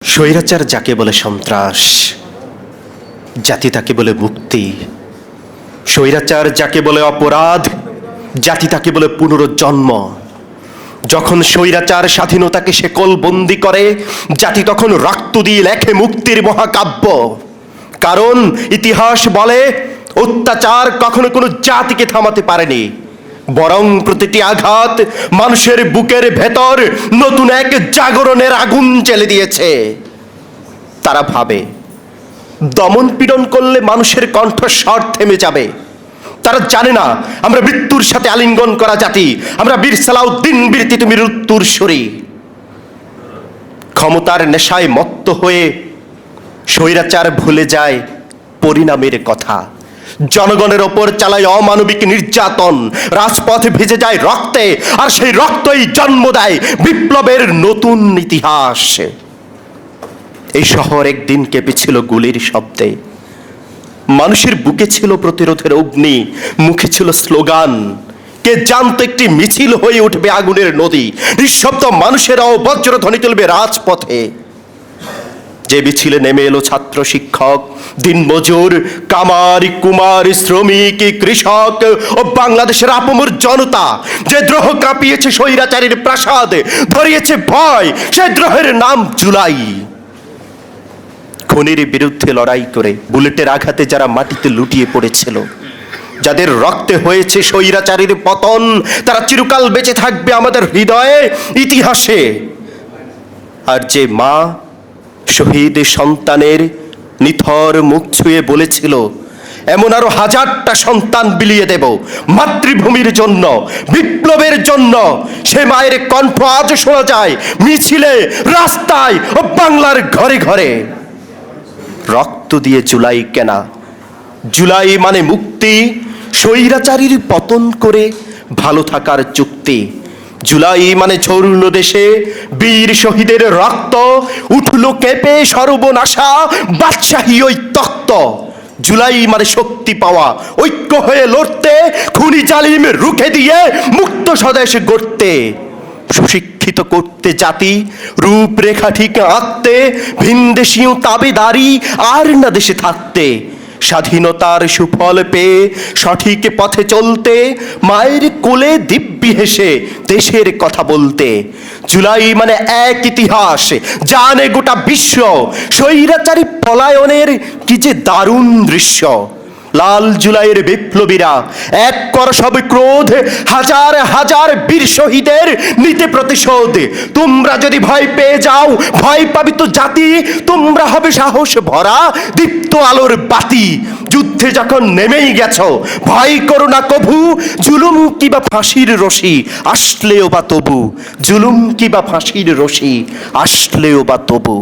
স্বৈরাচার যাকে বলে সন্ত্রাস, জাতি তাকে বলে মুক্তি। স্বৈরাচার যাকে বলে অপরাধ, জাতি তাকে বলে পুনরুজ্জন্ম। যখন স্বৈরাচার স্বাধীনতাকে শেকল বন্দি করে, জাতি তখন রক্ত দিয়ে লেখে মুক্তির মহাকাব্য। কারণ ইতিহাস বলে অত্যাচার কখনো কোনো জাতিকে থামাতে পারেনি, বরং প্রতিটি আঘাত মানুষের বুকের ভেতর নতুন এক জাগরণের আগুন জ্বেলে দিয়েছে। তারা ভাবে দমন পীড়ন করলে মানুষের কণ্ঠস্বর থেমে যাবে। তারা জানে না আমরা মৃত্যুর সাথে আলিঙ্গন করা জাতি, আমরা বীর সালাউদ্দিন বীর তিতুমীর উত্তরসূরি। ক্ষমতার নেশায় মত্ত হয়ে স্বৈরাচার ভুলে যায় পরিণামের কথা। জনগণের ওপর চালায় অমানবিক নির্যাতন, রাজপথ ভিজে যায় রক্তে, আর সেই রক্তই জন্ম দেয় বিপ্লবের নতুন ইতিহাস। এই শহর একদিন কেঁপেছিল গুলির শব্দে, মানুষের বুকে ছিল প্রতিরোধের অগ্নি, মুখে ছিল স্লোগান। কে জানতো একটি মিছিল হয়ে উঠবে আগুনের নদী, নিঃশব্দ মানুষেরাও বজ্রধ্বনি তুলবে রাজপথে। যে মিছিলে নেমে এলো ছাত্র, শিক্ষক, দিনমজুর, কামার, কুমার, শ্রমিক, কৃষক ও বাংলাদেশের আপামর জনতা। যে দ্রোহ কাঁপিয়েছে স্বৈরাচারীর প্রাসাদ, ধরিয়েছে ভয়, সে দ্রোহের নাম জুলাই। খুনির বিরুদ্ধে লড়াই করে বুলেটের আঘাতে যারা মাটিতে লুটিয়ে পড়েছিল, যাদের রক্তে হয়েছে স্বৈরাচারীর পতন, তারা চিরকাল বেঁচে থাকবে আমাদের হৃদয়ে, ইতিহাসে। আর যে মা শহীদ সন্তানের নিথর মুখ ছুঁয়ে বলেছিল এমন আরো হাজারটা সন্তান বিলিয়ে দেব মাতৃভূমির জন্য, বিপ্লবের জন্য, সে মায়ের কণ্ঠ আজ শোনা যায় মিছিলে, রাস্তায় ও বাংলার ঘরে ঘরে। রক্ত দিয়ে জুলাই কেনা, জুলাই মানে মুক্তি, স্বৈরাচারীর পতন করে ভালো থাকার চুক্তি। জুলাই মানে ঝরল দেশে বীর শহীদের রক্ত, উঠল কেঁপে সর্বনাশা বাদশাহী ওই তক্ত। জুলাই মানে শক্তি পাওয়া, ঐক্য হয়ে লড়তে, খুনি জালিম রুখে দিয়ে মুক্ত স্বদেশ গড়তে। সুশিক্ষিত করতে জাতি, রূপরেখা ঠিক আঁকতে, ভিনদেশীয় তাবেদারি আর না দেশে থাকতে। স্বাধীনতার সুফল পেয়ে সঠিক পথে চলতে, মায়ের কোলে দিব্যি হেসে দেশের কথা বলতে। জুলাই মানে এক ইতিহাস, জানে গোটা বিশ্ব স্বৈরাচারী পলায়নের কি যে দারুণ দৃশ্য। লাল জুলাইয়ের বিপ্লবীরা এক কর সব ক্রোধ, হাজার হাজার বীর শহীদের নিতে প্রতিশোধ। তোমরা যদি ভয় পেয়ে যাও, ভয় পাবি তো জাতি, তোমরা হবে সাহস ভরা দীপ্ত আলোর বাতি। যুদ্ধে যখন নেমেই গেছো ভয় করো না কভু, জুলুম কিবা ফাঁসির রশি আসলেও বা তবু, জুলুম কিবা ফাঁসির রশি আসলেও বা তবু।